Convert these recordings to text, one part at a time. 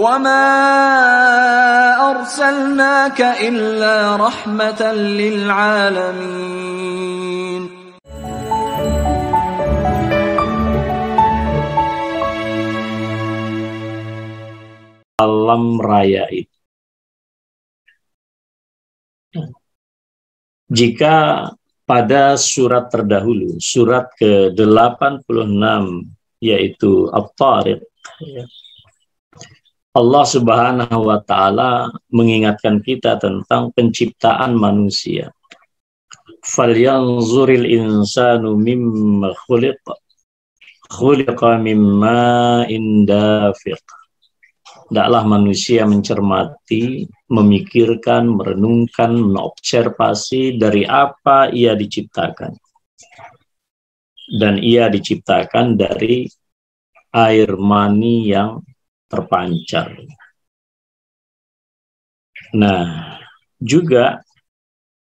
وَمَا أَرْسَلْنَاكَ إِلَّا رَحْمَةً لِلْعَالَمِينَ. Alam raya itu. Jika pada surat terdahulu, surat ke-86, yaitu At-Tariq, Allah Subhanahu wa Ta'ala mengingatkan kita tentang penciptaan manusia. Falyanzuril insanu mimma khuliqa mimma indafiq. Hendaklah manusia mencermati, memikirkan, merenungkan, mengobservasi dari apa ia diciptakan. Dan ia diciptakan dari air mani yang terpancar. Nah, juga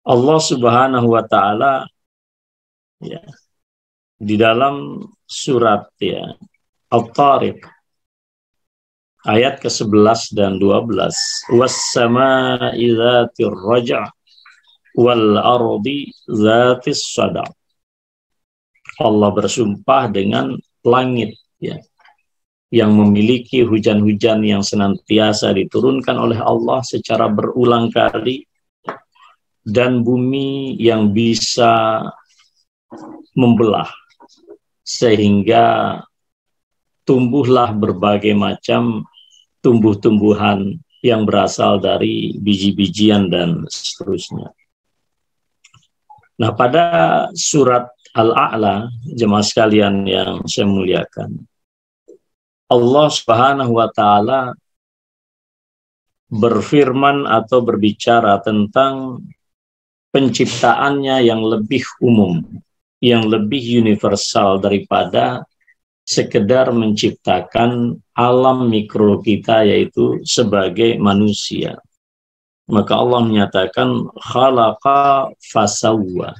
Allah Subhanahu wa Ta'ala ya, di dalam surat ya At-Tariq ayat ke-11 dan 12, was-samaa'i dzatir raja' wal ardi dzatis sada'. Allah bersumpah dengan langit ya, yang memiliki hujan-hujan yang senantiasa diturunkan oleh Allah secara berulang kali, dan bumi yang bisa membelah sehingga tumbuhlah berbagai macam tumbuh-tumbuhan yang berasal dari biji-bijian dan seterusnya. Nah, pada surat Al-A'la, jemaah sekalian yang saya muliakan, Allah Subhanahu wa Ta'ala berfirman atau berbicara tentang penciptaannya yang lebih umum, yang lebih universal daripada sekedar menciptakan alam mikro kita, yaitu sebagai manusia. Maka Allah menyatakan khalaqa fasawwa.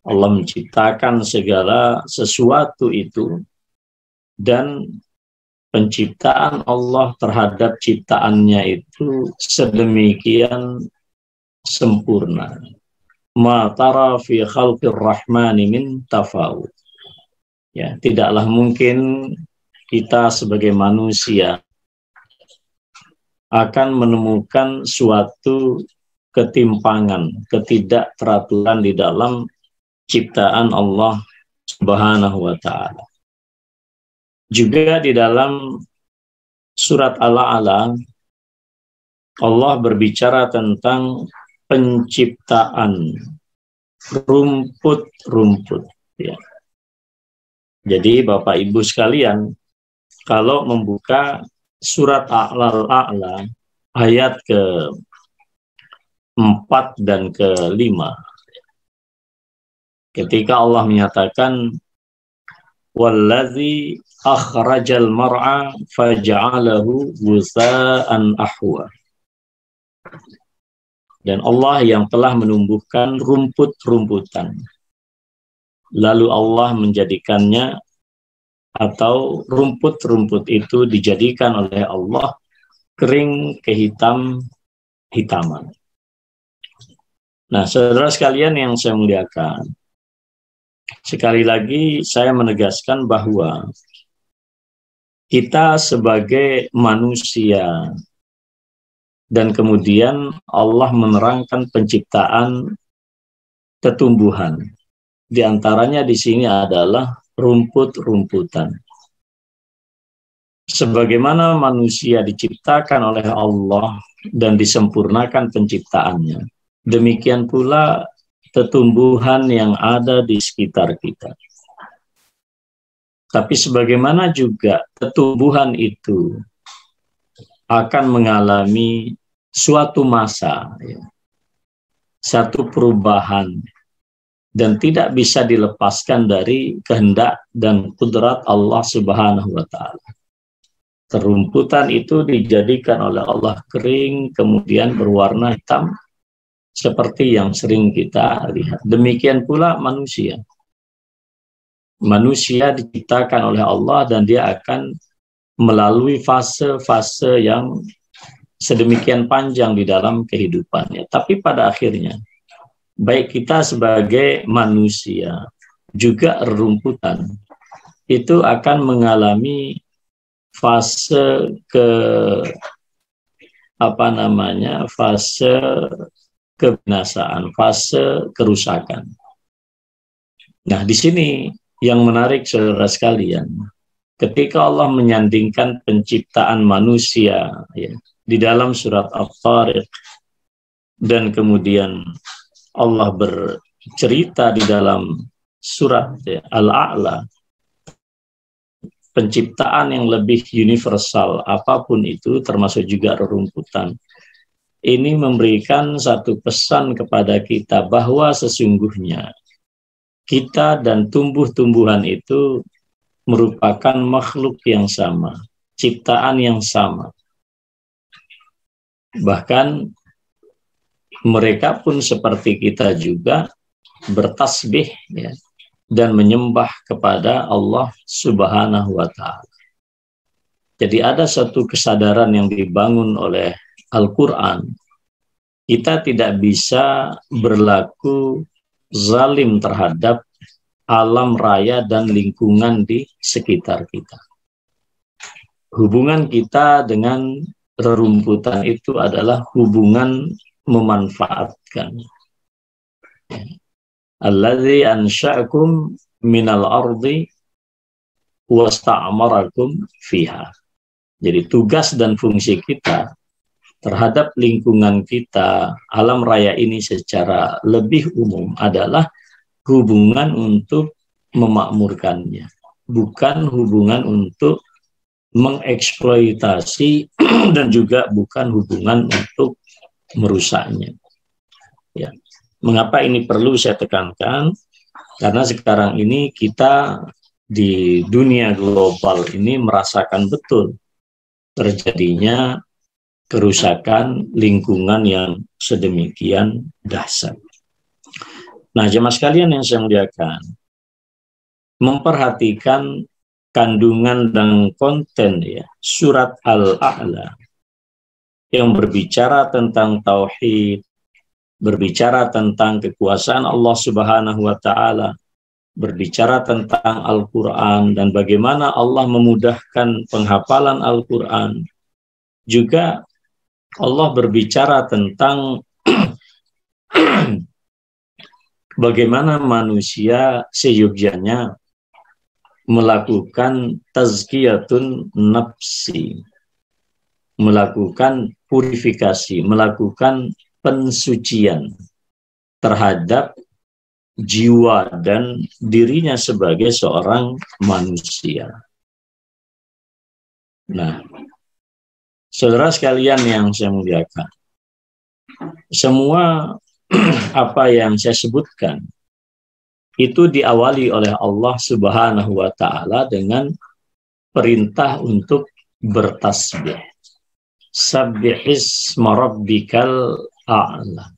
Allah menciptakan segala sesuatu itu, dan penciptaan Allah terhadap ciptaannya itu sedemikian sempurna. Ma tara fi khalqir rahmani min tafawut. Ya, tidaklah mungkin kita sebagai manusia akan menemukan suatu ketimpangan, ketidakteraturan di dalam ciptaan Allah Subhanahu wa Ta'ala. Juga di dalam surat Al-A'la, Allah berbicara tentang penciptaan rumput-rumput. Ya. Jadi Bapak Ibu sekalian, kalau membuka surat Al-A'la ayat ke-4 dan ke-5, ketika Allah menyatakan wallazi akhrajal mar'a faja'alahu ghusaan ahwa. Dan Allah yang telah menumbuhkan rumput-rumputan, lalu Allah menjadikannya, atau rumput-rumput itu dijadikan oleh Allah kering kehitam-hitaman. Nah, saudara sekalian yang saya muliakan, sekali lagi saya menegaskan bahwa kita sebagai manusia, dan kemudian Allah menerangkan penciptaan tumbuhan. Di antaranya di sini adalah rumput-rumputan. Sebagaimana manusia diciptakan oleh Allah dan disempurnakan penciptaannya, demikian pula tumbuhan yang ada di sekitar kita. Tapi sebagaimana juga tumbuhan itu akan mengalami suatu masa, ya, satu perubahan, dan tidak bisa dilepaskan dari kehendak dan kudrat Allah Subhanahu wa Ta'ala. Rumputan itu dijadikan oleh Allah kering, kemudian berwarna hitam, seperti yang sering kita lihat. Demikian pula manusia. Manusia diciptakan oleh Allah dan dia akan melalui fase-fase yang sedemikian panjang di dalam kehidupannya. Tapi pada akhirnya, baik kita sebagai manusia, juga rerumputan, itu akan mengalami fase fase kebinasaan, fase kerusakan. Nah, di sini yang menarik saudara sekalian, ketika Allah menyandingkan penciptaan manusia ya, di dalam surat Al-Tariq, dan kemudian Allah bercerita di dalam surat ya, Al-A'la, penciptaan yang lebih universal apapun itu, termasuk juga rerumputan. Ini memberikan satu pesan kepada kita bahwa sesungguhnya kita dan tumbuh-tumbuhan itu merupakan makhluk yang sama, ciptaan yang sama. Bahkan mereka pun seperti kita juga bertasbih ya, dan menyembah kepada Allah Subhanahu wa Ta'ala. Jadi ada satu kesadaran yang dibangun oleh Al-Quran. Kita tidak bisa berlaku zalim terhadap alam raya dan lingkungan di sekitar kita. Hubungan kita dengan rerumputan itu adalah hubungan memanfaatkan. Alladzi ansha'akum minal ardi wasta'amarakum fiha. Jadi tugas dan fungsi kita terhadap lingkungan kita, alam raya ini secara lebih umum adalah hubungan untuk memakmurkannya, bukan hubungan untuk mengeksploitasi dan juga bukan hubungan untuk merusaknya. Ya. Mengapa ini perlu saya tekankan? Karena sekarang ini kita di dunia global ini merasakan betul terjadinya kerusakan lingkungan yang sedemikian dahsyat. Nah, jemaah sekalian yang saya muliakan, memperhatikan kandungan dan konten ya surat Al-A'la yang berbicara tentang tauhid, berbicara tentang kekuasaan Allah Subhanahu wa Ta'ala, berbicara tentang Al-Quran dan bagaimana Allah memudahkan penghafalan Al-Quran. Juga Allah berbicara tentang bagaimana manusia seyogyanya melakukan tazkiyatun nafsi, melakukan purifikasi, melakukan pensucian terhadap jiwa dan dirinya sebagai seorang manusia. Nah, saudara sekalian yang saya muliakan, semua apa yang saya sebutkan itu diawali oleh Allah Subhanahu wa Ta'ala dengan perintah untuk bertasbih. Sabbihisma rabbikal a'la.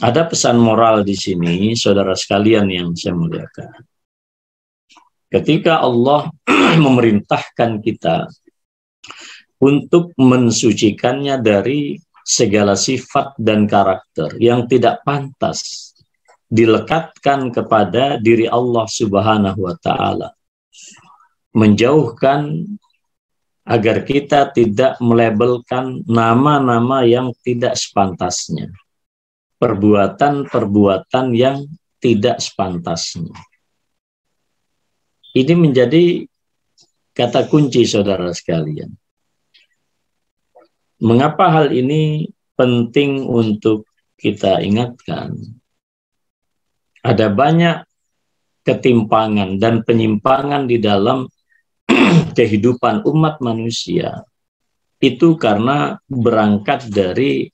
Ada pesan moral di sini, saudara sekalian yang saya muliakan. Ketika Allah memerintahkan kita untuk mensucikannya dari segala sifat dan karakter yang tidak pantas dilekatkan kepada diri Allah Subhanahu wa Ta'ala, menjauhkan agar kita tidak melabelkan nama-nama yang tidak sepantasnya, perbuatan-perbuatan yang tidak sepantasnya. Ini menjadi kata kunci saudara sekalian. Mengapa hal ini penting untuk kita ingatkan? Ada banyak ketimpangan dan penyimpangan di dalam kehidupan umat manusia. Itu karena berangkat dari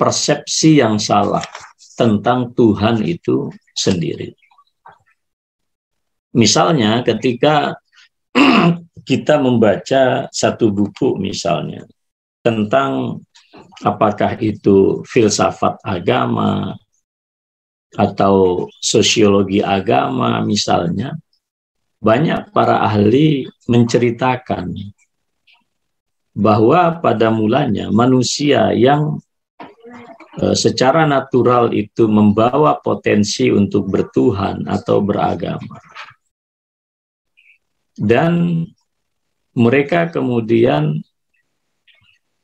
persepsi yang salah tentang Tuhan itu sendiri. Misalnya ketika kita membaca satu buku misalnya tentang apakah itu filsafat agama atau sosiologi agama misalnya, banyak para ahli menceritakan bahwa pada mulanya manusia yang secara natural itu membawa potensi untuk bertuhan atau beragama. Dan mereka kemudian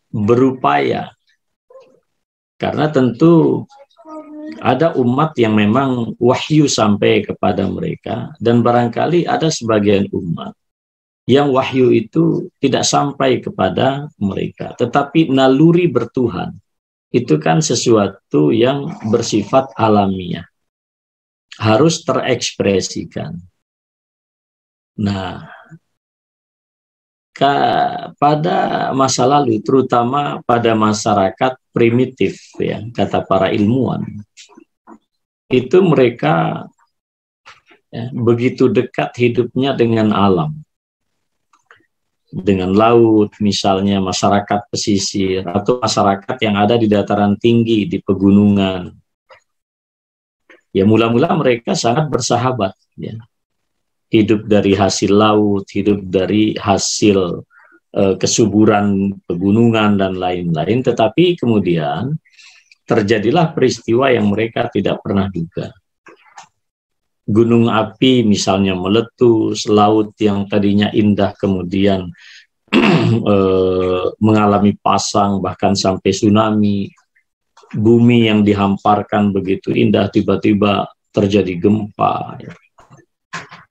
berupaya, karena tentu ada umat yang memang wahyu sampai kepada mereka, dan barangkali ada sebagian umat yang wahyu itu tidak sampai kepada mereka, tetapi naluri bertuhan itu kan sesuatu yang bersifat alamiah, harus terekspresikan. Nah, pada masa lalu, terutama pada masyarakat primitif, ya, kata para ilmuwan, itu mereka begitu dekat hidupnya dengan alam, dengan laut, misalnya masyarakat pesisir, atau masyarakat yang ada di dataran tinggi, di pegunungan. Ya, mula-mula mereka sangat bersahabat, ya. Hidup dari hasil laut, hidup dari hasil kesuburan pegunungan dan lain-lain, tetapi kemudian terjadilah peristiwa yang mereka tidak pernah duga. Gunung api misalnya meletus, laut yang tadinya indah kemudian mengalami pasang, bahkan sampai tsunami, bumi yang dihamparkan begitu indah tiba-tiba terjadi gempa.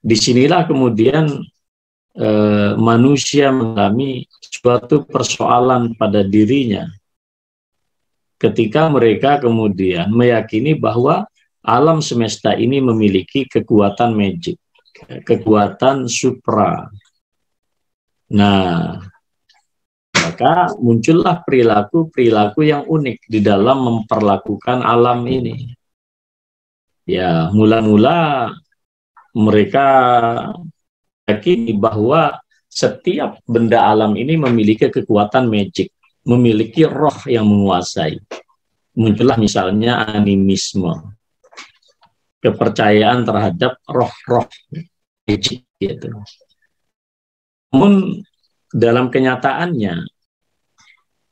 Disinilah kemudian manusia mengalami suatu persoalan pada dirinya ketika mereka kemudian meyakini bahwa alam semesta ini memiliki kekuatan magic, kekuatan supra. Nah, maka muncullah perilaku-perilaku yang unik di dalam memperlakukan alam ini. Ya, mula-mula mereka yakini bahwa setiap benda alam ini memiliki kekuatan magic, memiliki roh yang menguasai. Muncullah misalnya animisme, kepercayaan terhadap roh-roh magic gitu. Namun dalam kenyataannya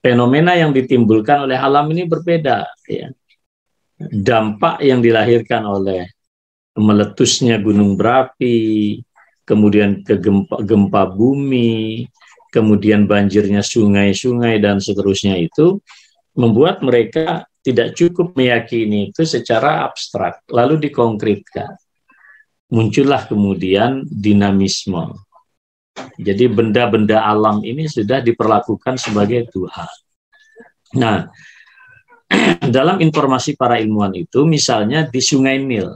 fenomena yang ditimbulkan oleh alam ini berbeda, ya. Dampak yang dilahirkan oleh meletusnya gunung berapi, kemudian gempa bumi, kemudian banjirnya sungai-sungai dan seterusnya, itu membuat mereka tidak cukup meyakini itu secara abstrak, lalu dikonkretkan. Muncullah kemudian dinamisme. Jadi benda-benda alam ini sudah diperlakukan sebagai Tuhan. Nah, dalam informasi para ilmuwan itu, misalnya di Sungai Nil.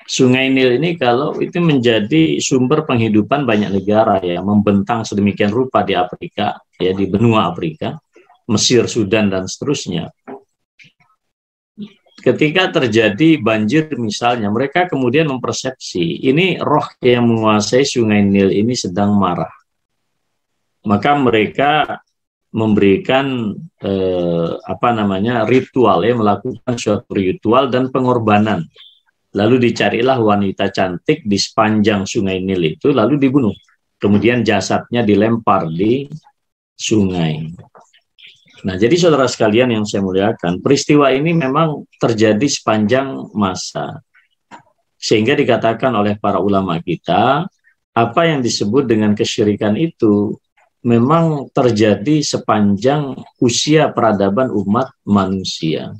Sungai Nil ini kalau itu menjadi sumber penghidupan banyak negara, ya, membentang sedemikian rupa di Afrika, ya, di benua Afrika, Mesir, Sudan dan seterusnya. Ketika terjadi banjir misalnya, mereka kemudian mempersepsi ini roh yang menguasai Sungai Nil ini sedang marah. Maka mereka memberikan ritual, ya, melakukan suatu ritual dan pengorbanan. Lalu dicarilah wanita cantik di sepanjang Sungai Nil itu, lalu dibunuh. Kemudian jasadnya dilempar di sungai. Nah, jadi saudara sekalian yang saya muliakan, peristiwa ini memang terjadi sepanjang masa. Sehingga dikatakan oleh para ulama kita, apa yang disebut dengan kesyirikan itu memang terjadi sepanjang usia peradaban umat manusia.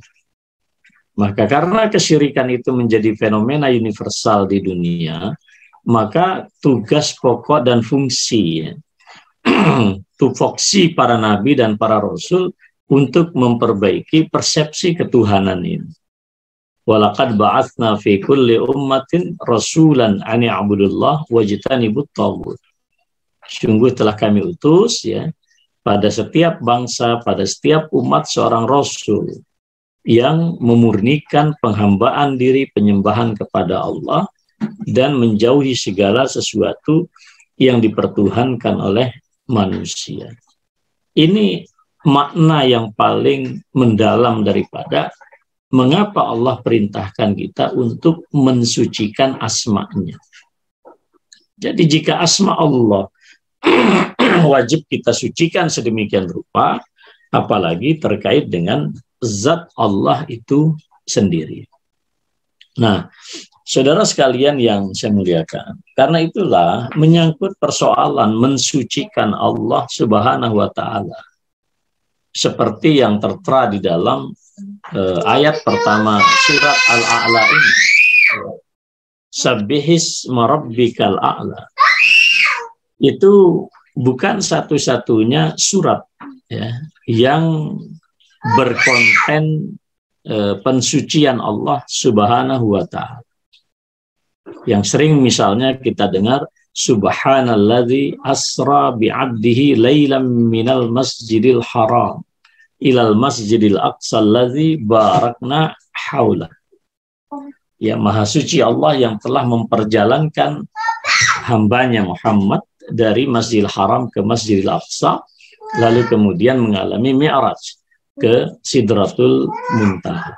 Maka karena kesyirikan itu menjadi fenomena universal di dunia, maka tugas pokok dan fungsi tupoksi para nabi dan para rasul untuk memperbaiki persepsi ketuhanan ini. Walaqad ba'atsna fi kulli ummatin rasulan an ya'budullah wajtanibut taghut. Sungguh telah kami utus, ya, pada setiap bangsa, pada setiap umat seorang rasul yang memurnikan penghambaan diri, penyembahan kepada Allah dan menjauhi segala sesuatu yang dipertuhankan oleh manusia. Ini makna yang paling mendalam daripada mengapa Allah perintahkan kita untuk mensucikan asma-Nya. Jadi jika asma Allah wajib kita sucikan sedemikian rupa, apalagi terkait dengan zat Allah itu sendiri. Nah, saudara sekalian yang saya muliakan, karena itulah menyangkut persoalan mensucikan Allah Subhanahu wa taala. Seperti yang tertera di dalam ayat pertama surat Al-A'la ini. Sabbihis marabbikal a'la. Itu bukan satu-satunya surat ya, yang berkonten pensucian Allah Subhanahu wa taala. Yang sering misalnya kita dengar subhanalladzi asra bi'abdihi lailam minal masjidil haram ilal masjidil aqsa alladzi barakna haula. Ya, maha suci Allah yang telah memperjalankan hambanya Muhammad dari Masjidil Haram ke Masjidil Aqsa, lalu kemudian mengalami Mi'raj ke Sidratul Muntaha.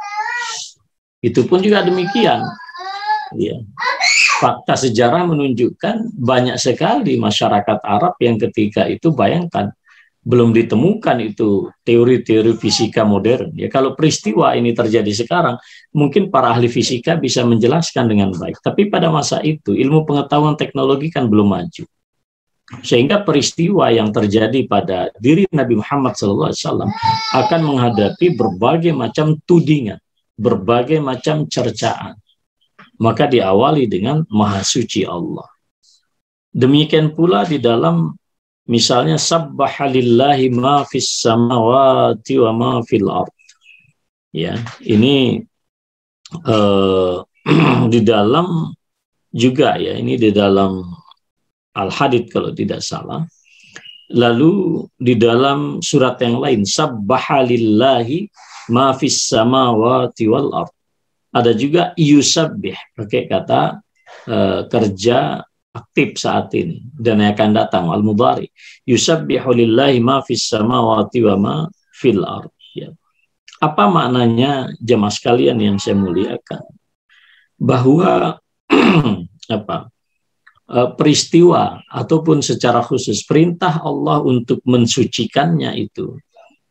Itu pun juga demikian. Ya. Fakta sejarah menunjukkan banyak sekali masyarakat Arab yang ketika itu, bayangkan, belum ditemukan itu teori-teori fisika modern. Ya, kalau peristiwa ini terjadi sekarang, mungkin para ahli fisika bisa menjelaskan dengan baik. Tapi pada masa itu, ilmu pengetahuan teknologi kan belum maju. Sehingga peristiwa yang terjadi pada diri Nabi Muhammad SAW akan menghadapi berbagai macam tudingan, berbagai macam cercaan. Maka diawali dengan Maha Suci Allah. Demikian pula di dalam misalnya sabbahalillahi ma fis samawati wa ma fil ard. Ya, ini di dalam juga ya, ini di dalam Al-Hadid kalau tidak salah. Lalu di dalam surat yang lain sabbahalillahi ma fis samawati wal ard. Ada juga yusabbih pakai kata kerja aktif saat ini dan yang akan datang al-mudhari. Yusabbihu lillahi ma fis samawati wa ma fil ard. Ya. Apa maknanya jemaah sekalian yang saya muliakan? Bahwa peristiwa ataupun secara khusus perintah Allah untuk mensucikannya itu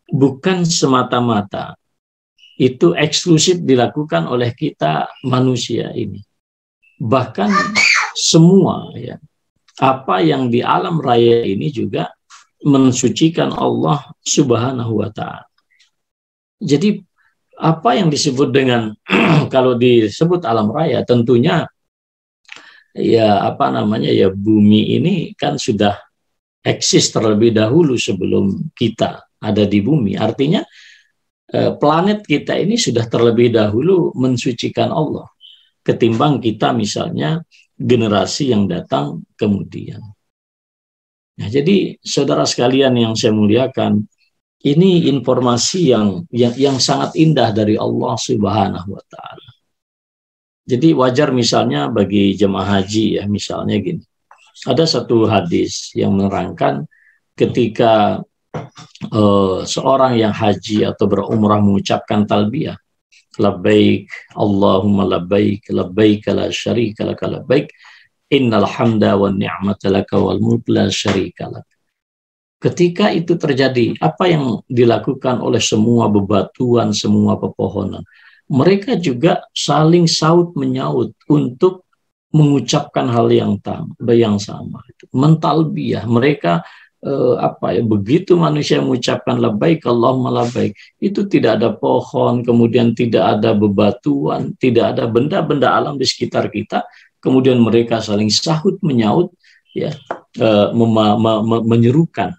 bukan semata-mata itu eksklusif dilakukan oleh kita manusia ini. Bahkan semua ya, apa yang di alam raya ini juga mensucikan Allah Subhanahu wa taala. Jadi apa yang disebut dengan kalau disebut alam raya, tentunya ya ya bumi ini kan sudah eksis terlebih dahulu sebelum kita ada di bumi. Artinya planet kita ini sudah terlebih dahulu mensucikan Allah ketimbang kita misalnya generasi yang datang kemudian. Nah, jadi saudara sekalian yang saya muliakan, ini informasi yang sangat indah dari Allah Subhanahu wa taala. Jadi wajar misalnya bagi jemaah haji ya, misalnya gini. Ada satu hadis yang menerangkan ketika seorang yang haji atau berumrah mengucapkan talbiyah, labbaik Allahumma labbaik labbaik la syarika lak labbaik innal hamda wan ni'mata laka wal mulk la syarika lak. Ketika itu terjadi, apa yang dilakukan oleh semua bebatuan, semua pepohonan, mereka juga saling saut menyaut untuk mengucapkan hal yang sama, mentalbiyah. Mereka begitu manusia mengucapkan labbaik Allahumma labbaik, itu tidak ada pohon, kemudian tidak ada bebatuan, tidak ada benda-benda alam di sekitar kita, kemudian mereka saling sahut menyaut ya, menyerukan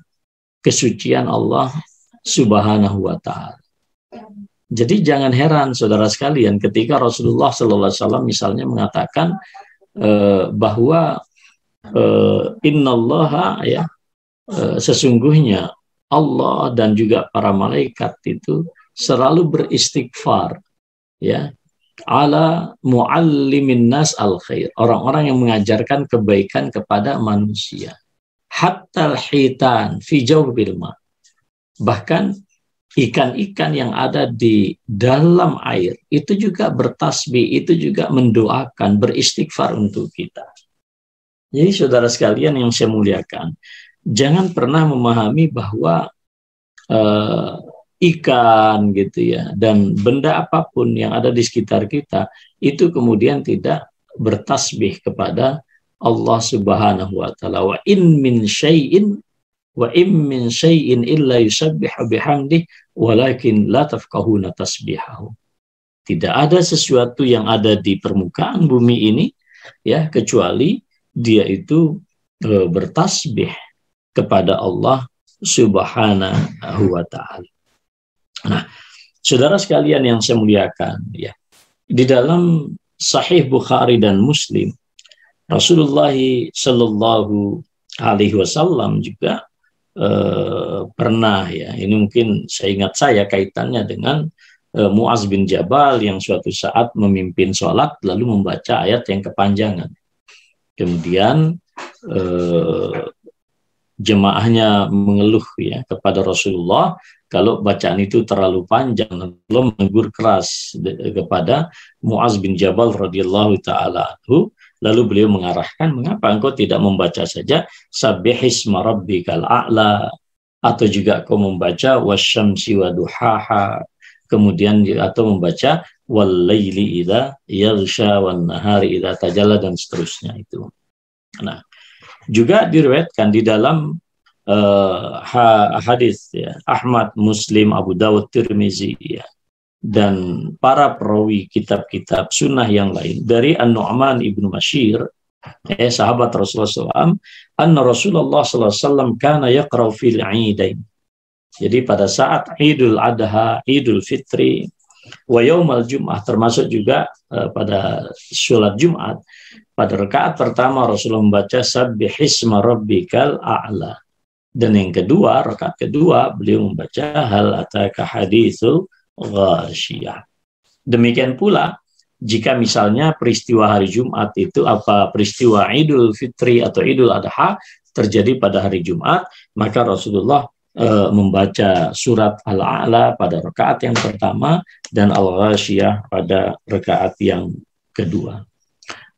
kesucian Allah Subhanahu wa taala. Jadi jangan heran saudara sekalian ketika Rasulullah SAW misalnya mengatakan bahwa innallaha ya, sesungguhnya Allah dan juga para malaikat itu selalu beristighfar ya ala muallimin nas al khair, orang-orang yang mengajarkan kebaikan kepada manusia, hatta al-hitan fi jawbil ma, bahkan ikan-ikan yang ada di dalam air itu juga bertasbih, itu juga mendoakan, beristighfar untuk kita. Jadi saudara sekalian yang saya muliakan, jangan pernah memahami bahwa ikan gitu ya dan benda apapun yang ada di sekitar kita itu kemudian tidak bertasbih kepada Allah Subhanahu wa taala. Wa in min syai'in illa yusabbihu bihamdih walakin la tafqahuna tasbihahu. Tidak ada sesuatu yang ada di permukaan bumi ini ya kecuali dia itu bertasbih kepada Allah Subhanahu wa taala. Nah, saudara sekalian yang saya muliakan ya. Di dalam Sahih Bukhari dan Muslim, Rasulullah sallallahu alaihi wasallam juga pernah ya, ini mungkin saya kaitannya dengan Muaz bin Jabal yang suatu saat memimpin sholat lalu membaca ayat yang kepanjangan. Kemudian jemaahnya mengeluh ya kepada Rasulullah kalau bacaan itu terlalu panjang, lalu menegur keras kepada Muaz bin Jabal radhiyallahu taala anhu. Lalu beliau mengarahkan, mengapa engkau tidak membaca saja sabbihisma rabbikal a'la, atau juga kau membaca wasyamsi wa duhaha, kemudian atau membaca wal laili idza yaghsha wan nahari idza tajalla, dan seterusnya itu. Nah, juga diriwayatkan di dalam hadis ya, Ahmad, Muslim, Abu Dawud, Tirmizi ya, dan para perawi kitab-kitab sunnah yang lain dari An-Nu'man ibnu Bashir, sahabat Rasulullah SAW, anna Rasulullah SAW kana yaqra'u fil 'idain. Jadi pada saat Idul Adha, Idul Fitri, wa yaumal Jum'ah, termasuk juga pada sholat Jumat, pada rakaat pertama Rasulullah membaca sabbihisma rabbikal a'la. Dan yang kedua, rakaat kedua, beliau membaca hal ataka haditsul ghasyiyah. Demikian pula jika misalnya peristiwa hari Jumat itu peristiwa Idul Fitri atau Idul Adha terjadi pada hari Jumat, maka Rasulullah membaca surat Al-A'la pada rakaat yang pertama dan Al-Ghasyiyah pada rakaat yang kedua.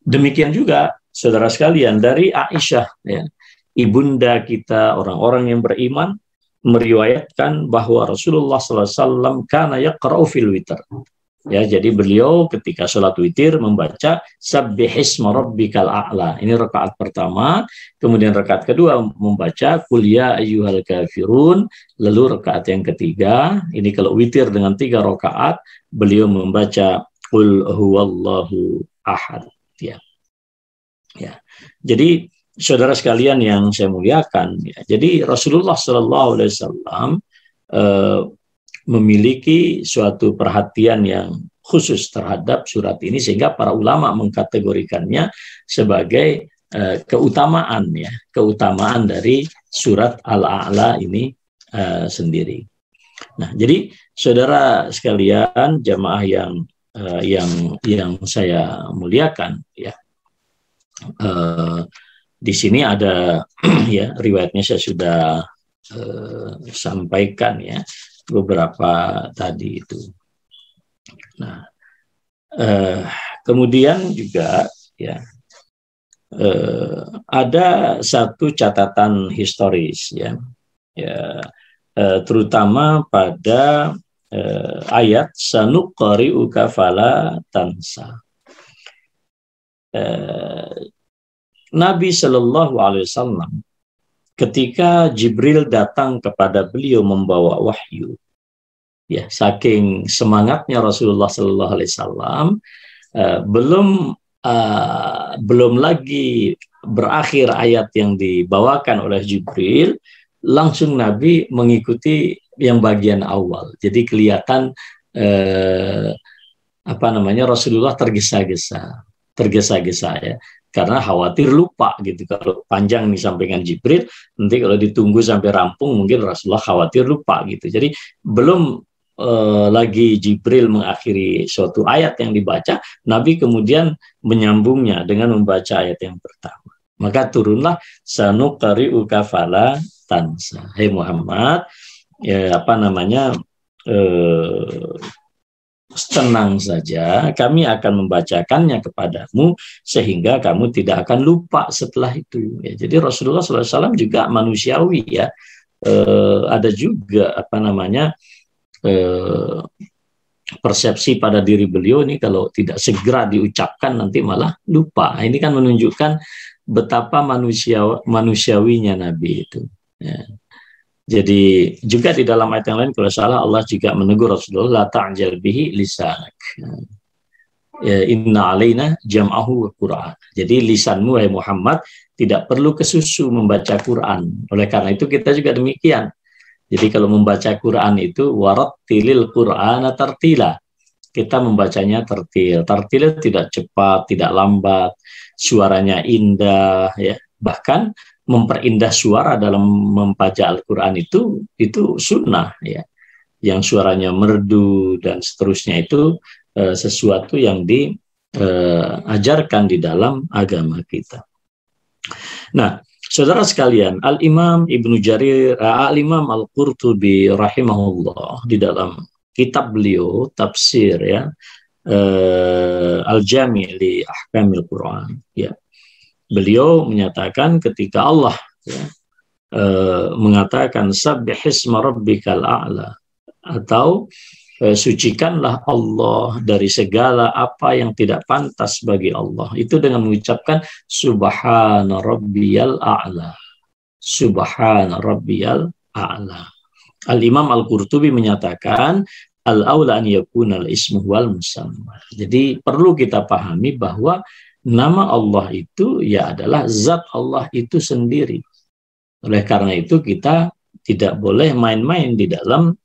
Demikian juga saudara sekalian dari Aisyah ya, ibunda kita, orang-orang yang beriman, meriwayatkan bahwa Rasulullah SAW kana yaqra'u fil witr. Ya, jadi beliau ketika sholat witir membaca sabbihisma rabbikal a'la. Ini rakaat pertama, kemudian rakaat kedua membaca qul ya ayyuhal kafirun, lalu rakaat yang ketiga, ini kalau witir dengan 3 rakaat, beliau membaca qul huwallahu ahad. Ya. Ya. Jadi saudara sekalian yang saya muliakan, ya, jadi Rasulullah SAW memiliki suatu perhatian yang khusus terhadap surat ini sehingga para ulama mengkategorikannya sebagai keutamaan ya, keutamaan dari surat Al-A'la ini sendiri. Nah, jadi saudara sekalian jamaah yang saya muliakan ya. Di sini ada ya riwayatnya saya sudah sampaikan ya beberapa tadi itu. Nah, kemudian juga ya ada satu catatan historis ya, terutama pada ayat sanuqri'uka fala tansa. Nabi Shallallahu Alaihi Wasallam ketika Jibril datang kepada beliau membawa wahyu, ya saking semangatnya Rasulullah Shallallahu Alaihi Wasallam, belum lagi berakhir ayat yang dibawakan oleh Jibril, langsung Nabi mengikuti yang bagian awal. Jadi kelihatan Rasulullah tergesa-gesa ya. Karena khawatir lupa gitu, kalau panjang disampaikan Jibril, nanti kalau ditunggu sampai rampung mungkin Rasulullah khawatir lupa gitu. Jadi belum lagi Jibril mengakhiri suatu ayat yang dibaca, Nabi kemudian menyambungnya dengan membaca ayat yang pertama. Maka turunlah sanuqri'uka fala tansa. Hai Muhammad, tenang saja, kami akan membacakannya kepadamu sehingga kamu tidak akan lupa setelah itu. Ya, jadi Rasulullah SAW juga manusiawi ya. Ada juga persepsi pada diri beliau ini kalau tidak segera diucapkan nanti malah lupa. Ini kan menunjukkan betapa manusiawinya Nabi itu. Ya. Jadi juga di dalam ayat yang lain kalau salah Allah juga menegur Rasulullah, la ta'jal bihi lisanak. Ya, inna alaina jam'ahu wa Qur'an. Jadi lisanmu wahai Muhammad tidak perlu kesusu membaca Quran. Oleh karena itu kita juga demikian. Jadi kalau membaca Quran itu warattilil Qur'ana tartila. Kita membacanya tertil. Tartil tidak cepat, tidak lambat, suaranya indah ya. Bahkan memperindah suara dalam membaca Al-Quran itu sunnah ya, yang suaranya merdu dan seterusnya itu sesuatu yang diajarkan di dalam agama kita. Nah, saudara sekalian, Al-Imam Ibnu Jarir, Al-Imam Al-Qurtubi rahimahullah di dalam kitab beliau tafsir ya, Al-Jami' li Ahkamil Quran ya. Beliau menyatakan ketika Allah ya, mengatakan sabbihisma rabbikal a'la, atau sucikanlah Allah dari segala apa yang tidak pantas bagi Allah, itu dengan mengucapkan subhana rabbiyal a'la, subhana rabbiyal a'la. Al-Imam Al-Qurtubi menyatakan al-aula an yakuna al-ismu wal musamma. Jadi perlu kita pahami bahwa nama Allah itu ya adalah zat Allah itu sendiri. Oleh karena itu kita tidak boleh main-main di dalam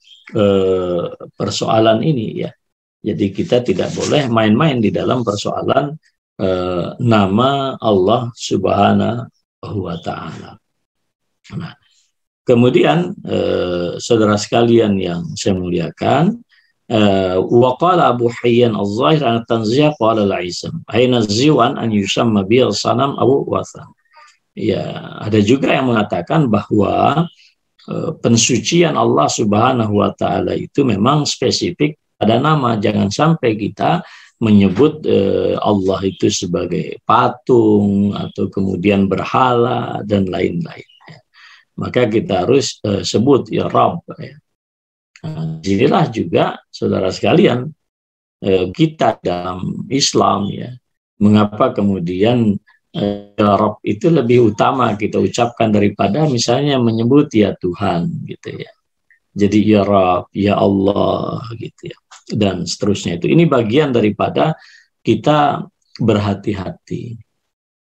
persoalan ini ya. Jadi kita tidak boleh main-main di dalam persoalan nama Allah Subhanahu wa Ta'ala. Nah, kemudian saudara sekalian yang saya muliakan, waqala Abu Hayyan al-Zahir an tanziyah qala al-Aisam hayna ziwan an yusamma bil sanam Abu Wathan. Ya, ada juga yang mengatakan bahwa pensucian Allah Subhanahu wa Ta'ala itu memang spesifik pada nama. Jangan sampai kita menyebut Allah itu sebagai patung atau kemudian berhala dan lain-lain. Maka kita harus sebut ya Rabb ya. Inilah juga saudara sekalian kita dalam Islam ya, mengapa kemudian ya Rabb itu lebih utama kita ucapkan daripada misalnya menyebut ya Tuhan gitu ya. Jadi ya Rabb, ya Allah gitu ya, dan seterusnya itu. Ini bagian daripada kita berhati-hati.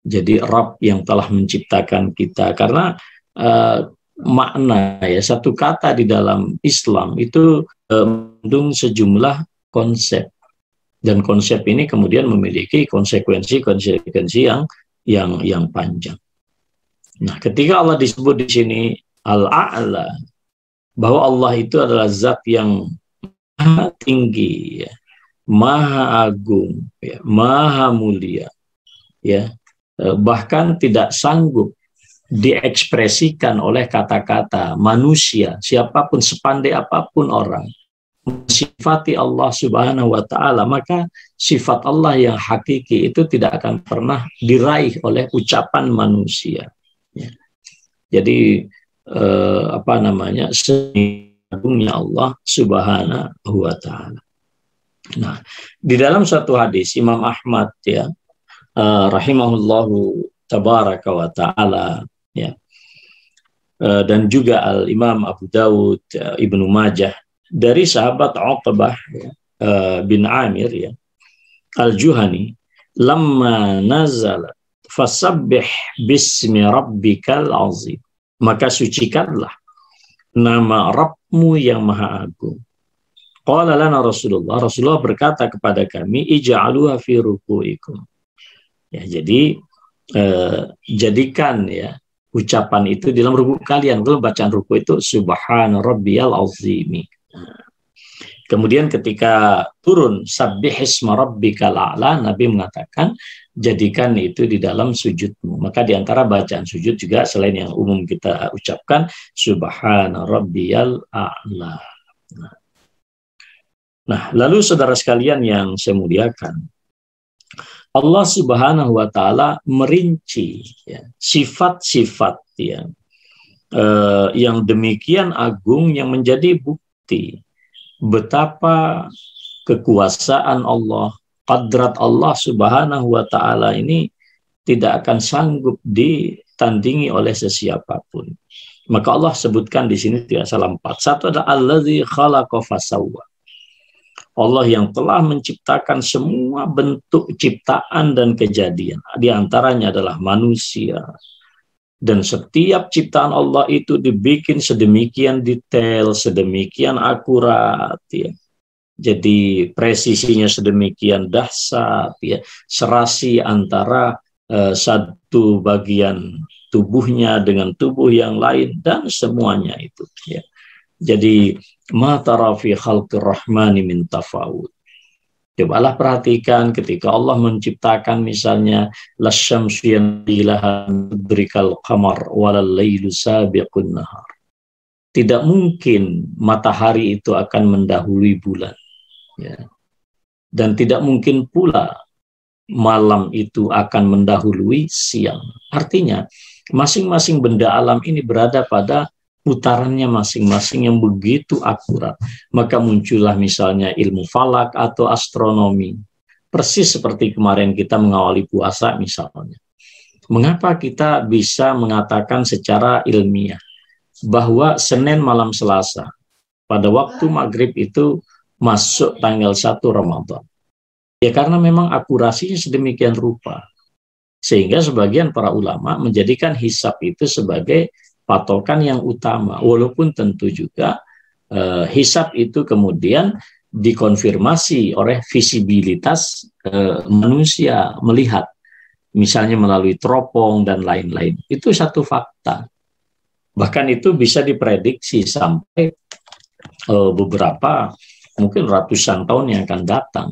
Jadi Rabb yang telah menciptakan kita, karena makna ya satu kata di dalam Islam itu mengandung sejumlah konsep, dan konsep ini kemudian memiliki konsekuensi yang panjang. Nah, ketika Allah disebut di sini Al-A'la, bahwa Allah itu adalah zat yang maha tinggi ya, maha agung ya, maha mulia ya, bahkan tidak sanggup diekspresikan oleh kata-kata manusia, siapapun sepandai apapun orang sifati Allah Subhanahu wa Ta'ala, maka sifat Allah yang hakiki itu tidak akan pernah diraih oleh ucapan manusia ya. Jadi agungnya Allah Subhanahu wa Ta'ala. Nah, di dalam satu hadis Imam Ahmad ya rahimahullahu tabaraka wa ta'ala ya, dan juga Al-Imam Abu Dawud, Ibnu Majah, dari sahabat Uqbah ya, bin Amir ya, Al-Juhani, lamma nazala fasabbih bismi rabbikal azim, maka sucikanlah nama Rabbmu yang maha agung. Qala lana Rasulullah berkata kepada kami, ij'aluha fi ruku'ikum. Ya, jadi jadikan ya ucapan itu di dalam ruku kalian. Kalau bacaan ruku itu subhana rabbiyal azimi. Kemudian ketika turun sabbihisma rabbikal a'la, Nabi mengatakan jadikan itu di dalam sujudmu. Maka di antara bacaan sujud juga selain yang umum kita ucapkan subhana rabbiyal a'la. Nah, lalu saudara sekalian yang saya muliakan, Allah Subhanahu wa taala merinci ya, sifat-sifat ya, yang demikian agung yang menjadi bukti betapa kekuasaan Allah, qadrat Allah Subhanahu wa taala ini tidak akan sanggup ditandingi oleh sesiapapun. Maka Allah sebutkan di sini tidak salah 4. Satu adalah allazi khalaqa fasawwa. Allah yang telah menciptakan semua bentuk ciptaan dan kejadian. Di antaranya adalah manusia. Dan setiap ciptaan Allah itu dibikin sedemikian detail, sedemikian akurat, ya. Jadi presisinya sedemikian dahsyat, ya. Serasi antara satu bagian tubuhnya dengan tubuh yang lain dan semuanya itu, ya. Jadi ma tara fi khalqir rahmani min tafawud. Cobalah perhatikan ketika Allah menciptakan misalnya lasyamsu yanbilaha tudrikal qamar walal lailu sabiqun nahar. Tidak mungkin matahari itu akan mendahului bulan, ya. Dan tidak mungkin pula malam itu akan mendahului siang. Artinya masing-masing benda alam ini berada pada putarannya masing-masing yang begitu akurat. Maka muncullah misalnya ilmu falak atau astronomi. Persis seperti kemarin kita mengawali puasa misalnya. Mengapa kita bisa mengatakan secara ilmiah bahwa Senin malam Selasa pada waktu maghrib itu masuk tanggal 1 Ramadan? Ya karena memang akurasinya sedemikian rupa. Sehingga sebagian para ulama menjadikan hisab itu sebagai patokan yang utama, walaupun tentu juga hisab itu kemudian dikonfirmasi oleh visibilitas manusia melihat, misalnya melalui teropong dan lain-lain. Itu satu fakta. Bahkan itu bisa diprediksi sampai beberapa, mungkin ratusan tahun yang akan datang.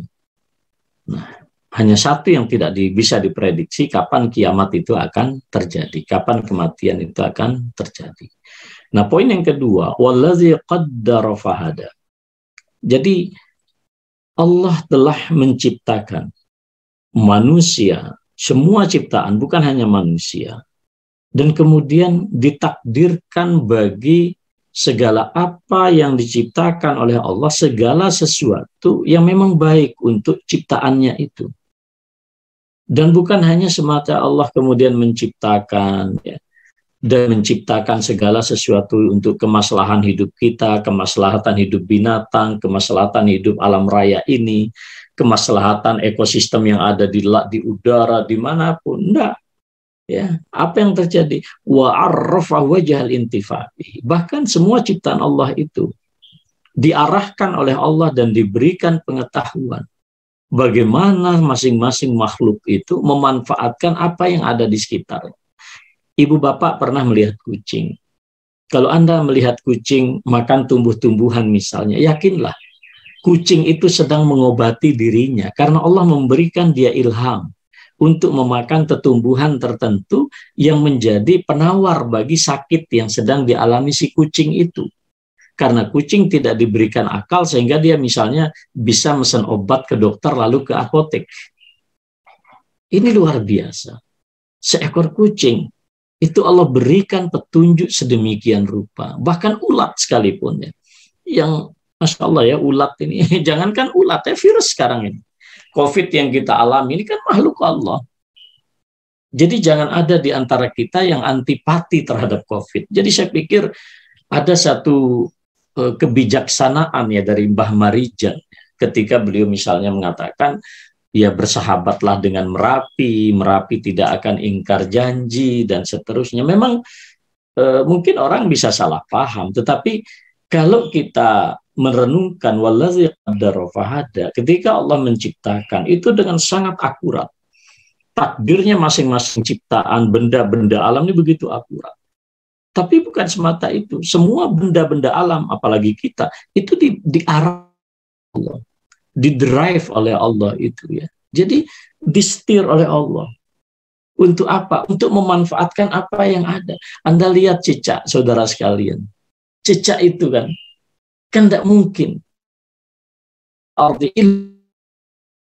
Nah, hanya satu yang tidak bisa diprediksi, kapan kiamat itu akan terjadi, kapan kematian itu akan terjadi. Nah, poin yang kedua, wallazi qaddara fahada. Jadi Allah telah menciptakan manusia, semua ciptaan, bukan hanya manusia, dan kemudian ditakdirkan bagi segala apa yang diciptakan oleh Allah, segala sesuatu yang memang baik untuk ciptaannya itu. Dan bukan hanya semata Allah kemudian menciptakan, ya, dan menciptakan segala sesuatu untuk kemaslahatan hidup kita, kemaslahatan hidup binatang, kemaslahatan hidup alam raya ini, kemaslahatan ekosistem yang ada di udara, dimanapun. Enggak. Ya, apa yang terjadi? Wa arrafa wajhal intifa'i. Bahkan semua ciptaan Allah itu diarahkan oleh Allah dan diberikan pengetahuan bagaimana masing-masing makhluk itu memanfaatkan apa yang ada di sekitar. Ibu bapak pernah melihat kucing. Kalau Anda melihat kucing makan tumbuh-tumbuhan misalnya, yakinlah kucing itu sedang mengobati dirinya karena Allah memberikan dia ilham untuk memakan tumbuhan tertentu yang menjadi penawar bagi sakit yang sedang dialami si kucing itu. Karena kucing tidak diberikan akal sehingga dia misalnya bisa mesen obat ke dokter lalu ke apotek. Ini luar biasa. Seekor kucing itu Allah berikan petunjuk sedemikian rupa. Bahkan ulat sekalipun, ya. Yang Masya Allah ya, ulat ini, jangankan ulat ya, virus sekarang ini. COVID yang kita alami ini kan makhluk Allah. Jadi jangan ada di antara kita yang antipati terhadap COVID. Jadi saya pikir ada satu kebijaksanaan ya dari Mbah Marijan ketika beliau misalnya mengatakan ya bersahabatlah dengan Merapi, Merapi tidak akan ingkar janji dan seterusnya. Memang mungkin orang bisa salah paham, tetapi kalau kita merenungkan wallazi qaddara fahada, ketika Allah menciptakan itu dengan sangat akurat. Takdirnya masing-masing ciptaan benda-benda alam ini begitu akurat. Tapi bukan semata itu, semua benda-benda alam, apalagi kita, itu diarah Allah, didrive oleh Allah itu ya. Jadi disetir oleh Allah. Untuk apa? Untuk memanfaatkan apa yang ada. Anda lihat cicak, saudara sekalian. Cicak itu kan tidak mungkin ardi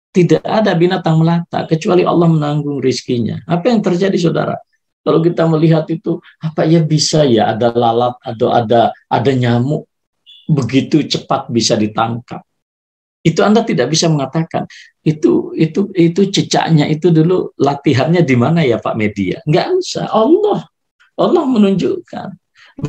tidak ada binatang melata kecuali Allah menanggung rizkinya. Apa yang terjadi, saudara? Kalau kita melihat itu, apa ya bisa ya ada lalat atau ada nyamuk begitu cepat bisa ditangkap? Itu Anda tidak bisa mengatakan itu cicaknya itu dulu latihannya di mana ya Pak Media? Nggak usah. Allah menunjukkan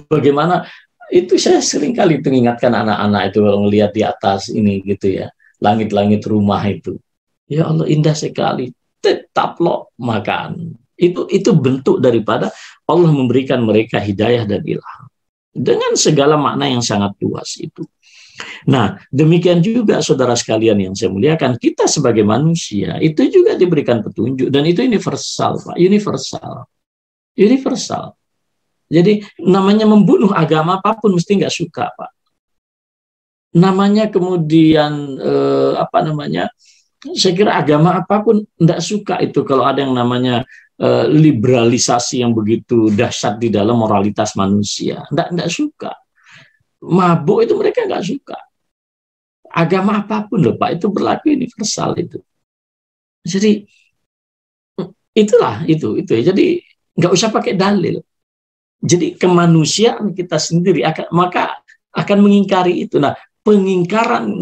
bagaimana. Itu saya sering kali mengingatkan anak-anak itu kalau melihat di atas ini gitu ya, langit-langit rumah itu. Ya Allah, indah sekali. Tetap lo makan. Itu bentuk daripada Allah memberikan mereka hidayah dan ilham. Dengan segala makna yang sangat luas itu. Nah, demikian juga saudara sekalian yang saya muliakan, kita sebagai manusia itu juga diberikan petunjuk. Dan itu universal, Pak. Universal. Universal. Jadi namanya membunuh agama apapun mesti nggak suka, Pak. Namanya kemudian saya kira agama apapun tidak suka itu kalau ada yang namanya liberalisasi yang begitu dahsyat di dalam moralitas manusia. Tidak suka. Mabuk itu mereka nggak suka. Agama apapun loh Pak, itu berlaku universal itu. Jadi itulah itu. Jadi nggak usah pakai dalil. Jadi kemanusiaan kita sendiri akan mengingkari itu. Nah, pengingkaran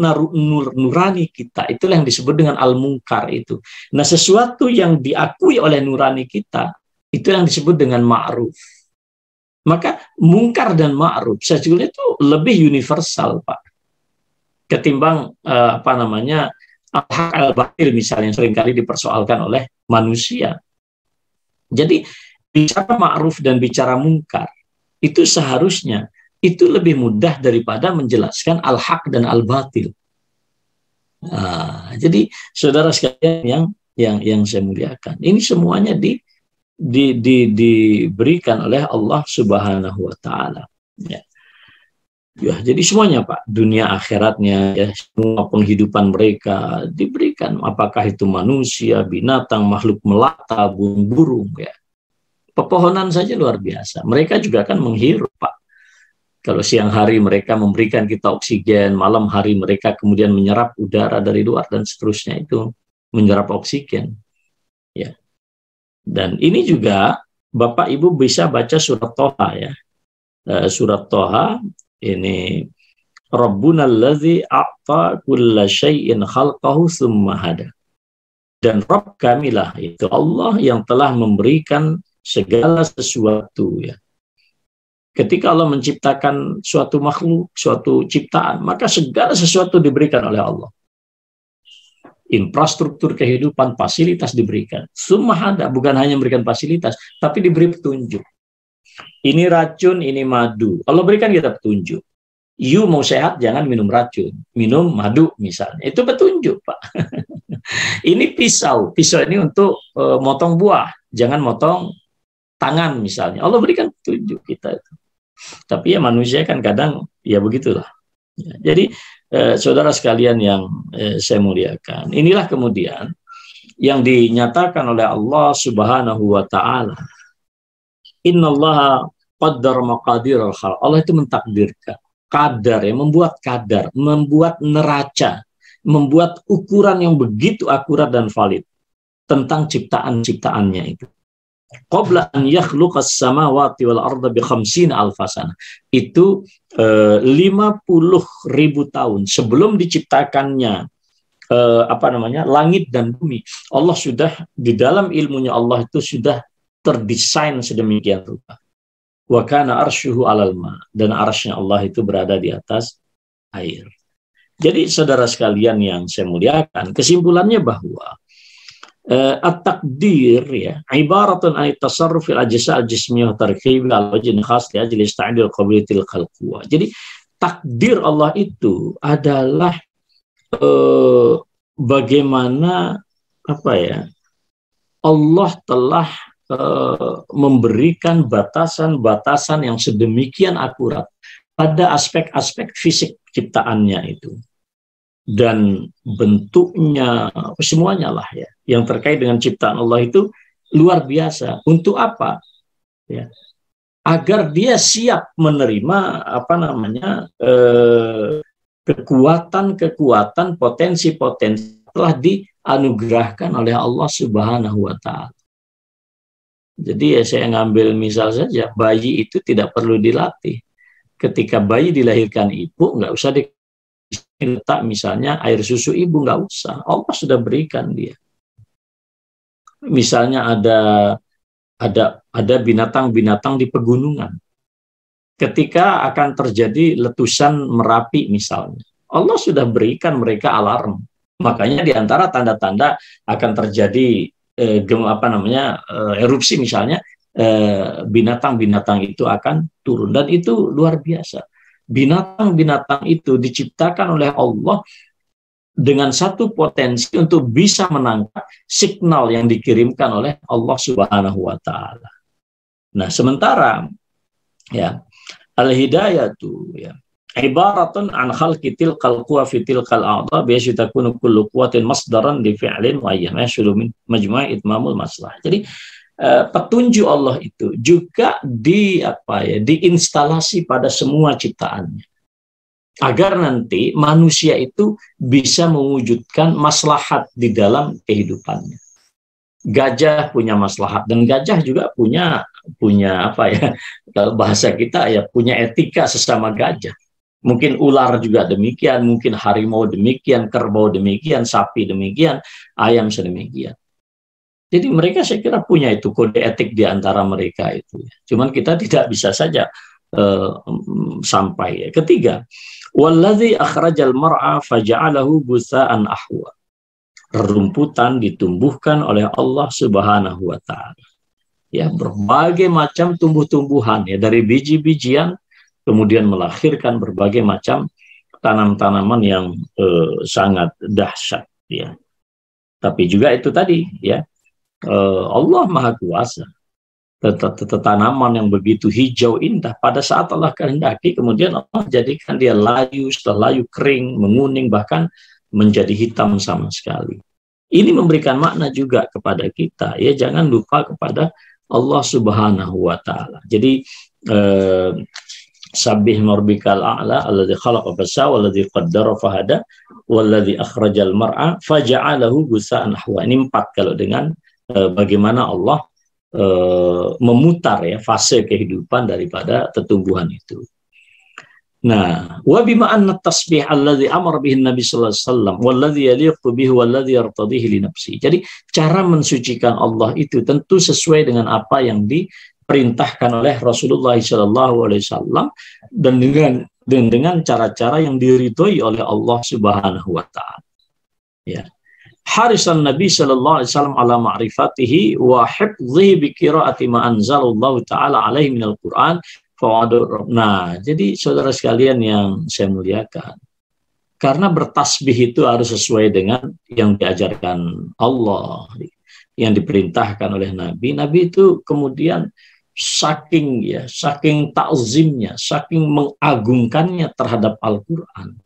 nurani kita, itulah yang disebut dengan al-munkar itu. Nah, sesuatu yang diakui oleh nurani kita, itu yang disebut dengan ma'ruf. Maka mungkar dan ma'ruf sejujurnya itu lebih universal, Pak. Ketimbang al-haq al-batil misalnya yang seringkali dipersoalkan oleh manusia. Jadi, bicara ma'ruf dan bicara mungkar, itu seharusnya itu lebih mudah daripada menjelaskan al-haq dan al-batil. Jadi saudara sekalian yang saya muliakan, ini semuanya diberikan oleh Allah Subhanahu wa taala. Ya, jadi semuanya Pak, dunia akhiratnya, ya, semua penghidupan mereka diberikan, apakah itu manusia, binatang, makhluk melata, burung-burung, ya. Pepohonan saja luar biasa. Mereka juga akan menghirup, Pak. Kalau siang hari mereka memberikan kita oksigen, malam hari mereka kemudian menyerap udara dari luar dan seterusnya, itu menyerap oksigen. Ya. Dan ini juga Bapak Ibu bisa baca surat Toha ya. Surat Toha ini Rabbuna allazi a'ta kulla syai'in khalqahu tsumma hada. Dan Rabb kamilah itu Allah yang telah memberikan segala sesuatu ya. Ketika Allah menciptakan suatu makhluk, suatu ciptaan, maka segala sesuatu diberikan oleh Allah. Infrastruktur kehidupan, fasilitas diberikan. Semua ada, bukan hanya memberikan fasilitas, tapi diberi petunjuk. Ini racun, ini madu. Allah berikan kita petunjuk. You mau sehat, jangan minum racun. Minum madu misalnya. Itu petunjuk, Pak. Ini pisau. Pisau ini untuk motong buah. Jangan motong tangan misalnya. Allah berikan petunjuk kita itu. Tapi ya manusia kan kadang ya begitulah. Jadi saudara sekalian yang saya muliakan, inilah kemudian yang dinyatakan oleh Allah Subhanahu wa taala. Innallaha qaddara maqadir al-khalq. Allah itu mentakdirkan kadar, ya, membuat kadar, membuat neraca, membuat ukuran yang begitu akurat dan valid tentang ciptaan-ciptaannya itu. Qabla an yakhluqas samawati wal arda bi 50 alfasana. Itu 50.000 tahun sebelum diciptakannya langit dan bumi. Allah sudah di dalam ilmunya Allah itu sudah terdesain sedemikian rupa. Wa kana arsyuhu 'alal ma, dan arsy-Nya Allah itu berada di atas air. Jadi saudara sekalian yang saya muliakan, kesimpulannya bahwa at-taqdir ya ibaratun an tasarruf fil ajsa' al-jismiyah tarkib al-wajh khas li ajli ista'dil qabiliyatil khalqiyah. Jadi takdir Allah itu adalah bagaimana Allah telah memberikan batasan-batasan yang sedemikian akurat pada aspek-aspek fisik ciptaannya itu. Dan bentuknya semuanya lah ya yang terkait dengan ciptaan Allah itu luar biasa. Untuk apa? Ya, agar dia siap menerima kekuatan-kekuatan, potensi-potensi telah dianugerahkan oleh Allah Subhanahu wa Ta'ala. Jadi ya saya ngambil misal saja, bayi itu tidak perlu dilatih. Ketika bayi dilahirkan ibu, nggak usah diletak misalnya air susu ibu, nggak usah. Allah sudah berikan dia. Misalnya ada binatang-binatang di pegunungan. Ketika akan terjadi letusan Merapi misalnya, Allah sudah berikan mereka alarm. Makanya di antara tanda-tanda akan terjadi erupsi misalnya, binatang-binatang itu akan turun, dan itu luar biasa. Binatang-binatang itu diciptakan oleh Allah dengan satu potensi untuk bisa menangkap signal yang dikirimkan oleh Allah Subhanahu wa Ta'ala. Nah, sementara ya al-hidayatu ya ibaratun an khalqi tilqal quwa fi tilqal a'dha bi yatakunu kullu quwwatin masdaran li fi'lin muayyan yashulu min majma' itmamul maslah. Jadi petunjuk Allah itu juga diinstalasi pada semua ciptaannya, agar nanti manusia itu bisa mewujudkan maslahat di dalam kehidupannya. Gajah punya maslahat, dan gajah juga punya kalau bahasa kita ya punya etika sesama gajah. Mungkin ular juga demikian, mungkin harimau demikian, kerbau demikian, sapi demikian, ayam sedemikian. Jadi mereka saya kira punya itu kode etik di antara mereka itu. Cuman kita tidak bisa saja sampai. Ketiga, wallazi akhrajal mar'a faja'alahu gusa'an ahwa. Rerumputan ditumbuhkan oleh Allah Subhanahu wa Ta'ala. Ya, berbagai macam tumbuh-tumbuhan ya, dari biji-bijian kemudian melahirkan berbagai macam tanam-tanaman yang sangat dahsyat ya. Tapi juga itu tadi ya, Allah Maha Kuasa. Tanaman yang begitu hijau indah pada saat Allah kehendaki, kemudian Allah jadikan dia layu, setelah layu kering, menguning, bahkan menjadi hitam sama sekali. Ini memberikan makna juga kepada kita ya, jangan lupa kepada Allah Subhanahu wa Ta'ala. Jadi Sabbih marbikal a'la alladzi khalaqa fasawwa walladzi qaddara fahada walladzi akhrajal mar'a faja'alahu gusa'an ahwa. Ini 4 kalau dengan bagaimana Allah memutar ya fase kehidupan daripada tumbuhan itu. Nah, wa bima anna tasbih alladzi amara bihi Nabi sallallahu alaihi wasallam walladzi yaliqu bihi walladzi yartadihi li nafsi. Jadi cara mensucikan Allah itu tentu sesuai dengan apa yang diperintahkan oleh Rasulullah sallallahu alaihi wasallam, dan dengan cara-cara yang diridhoi oleh Allah Subhanahu wa Ta'ala. Ya. Harisan Nabi sallallahu alaihi wasallam ala ma'rifatihi wa hifdhihi bi qiraati ma anzalallahu ta'ala alaihi minal Qur'an. Nah, jadi saudara sekalian yang saya muliakan, karena bertasbih itu harus sesuai dengan yang diajarkan Allah, yang diperintahkan oleh Nabi. Nabi itu kemudian saking takzimnya, saking mengagungkannya terhadap Al-Quran.